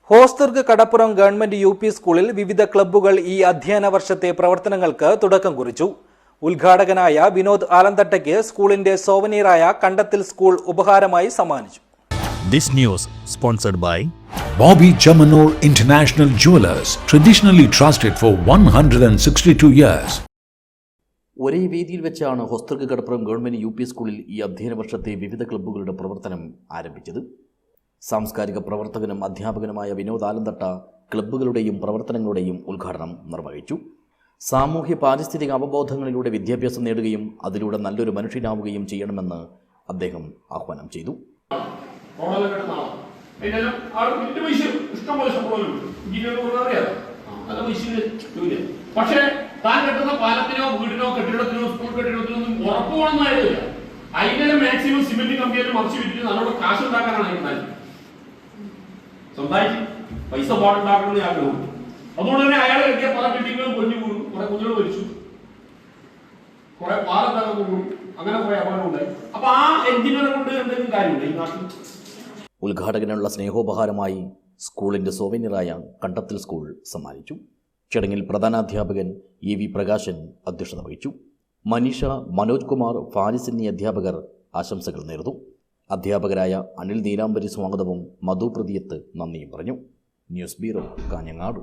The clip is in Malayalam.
ഹോസ്ദുർഗ് കടപ്പുറം ഗവൺമെന്റ് യു.പി. സ്കൂളിൽ വിവിധ ക്ലബ്ബുകൾ ഈ അധ്യയന വർഷത്തെ പ്രവർത്തനങ്ങൾക്ക് തുടക്കം കുറിച്ചു. ഉദ്ഘാടകനായ വിനോദ് ആലന്തട്ടയ്ക്ക് സ്കൂളിന്റെ സോവനീറായ കണ്ടത്തിൽ സ്കൂൾ ഉപഹാരമായി സമ്മാനിച്ചു. This news sponsored by Bobby Chamanur International Jewelers, traditionally trusted for 162 years. ഒരേ വേദിയിൽ വെച്ചാണ് ഹോസ്ദുർഗ് കടപ്പുറം ഗവൺമെന്റ് യു.പി. സ്കൂളിൽ ഈ അധ്യയന വർഷത്തെ വിവിധ ക്ലബ്ബുകളുടെ പ്രവർത്തനം ആരംഭിച്ചത്. സാംസ്കാരിക പ്രവർത്തകനും അധ്യാപകനുമായ വിനോദ് ആലന്തട്ട ക്ലബ്ബുകളുടെയും പ്രവർത്തനങ്ങളുടെയും ഉദ്ഘാടനം നിർവഹിച്ചു. സാമൂഹ്യ പാരിസ്ഥിതിക അവബോധങ്ങളിലൂടെ വിദ്യാഭ്യാസം നേടുകയും അതിലൂടെ നല്ലൊരു മനുഷ്യനാവുകയും ചെയ്യണമെന്ന് അദ്ദേഹം ആഹ്വാനം ചെയ്തു. പക്ഷേ താൻ കെട്ടുന്ന പാലത്തിനോ വീടിനോ കെട്ടിടത്തിനോ സ്കൂൾ കെട്ടിടത്തിനോ ഒന്നും ഉറപ്പുകൊള്ളൊന്നായിരുന്നില്ല. അതിനെ മാക്സിമം സിമെന്റ് കമ്പിയാലും മറിച്ച് വിറ്റിട്ട് നല്ലോണം കാശ് ഉണ്ടാക്കാനാണ് ഉണ്ടായി. സ്വന്തമായിട്ട് പൈസ പാടുണ്ടാക്കണമെന്ന് ആഗ്രഹം. അതുകൊണ്ട് തന്നെ അയാളെ കെട്ടിയ പല ബിൽഡിങ്ങുകളും പൊളിഞ്ഞു കൂടും, കുറെ കുഞ്ഞുങ്ങൾ മരിച്ചു, കുറെ പാലത്തൊക്കെ കൂടും, അങ്ങനെ കുറെ അപകടം ഉണ്ടായി. അപ്പൊ ആ എഞ്ചിനീയറെ കൊണ്ട് എന്തെങ്കിലും കാര്യമില്ല ഈ നാട്ടിൽ. ഉദ്ഘാടകനുള്ള സ്നേഹോപഹാരമായി സ്കൂളിന്റെ സോവനീറായ കണ്ടത്തിൽ സ്കൂൾ സമ്മാനിച്ചു. ചടങ്ങിൽ പ്രധാനാധ്യാപകൻ എ.വി. പ്രകാശൻ അധ്യക്ഷത വഹിച്ചു. മനീഷ, മനോജ് കുമാർ, ഫാരിസ് എന്നീ അധ്യാപകർ ആശംസകൾ നേർന്നു. അധ്യാപകരായ അനിൽ നീലാംബരി സ്വാഗതവും മധു പ്രതിയത്ത് നന്ദിയും പറഞ്ഞു. News bureau, Kanhangad.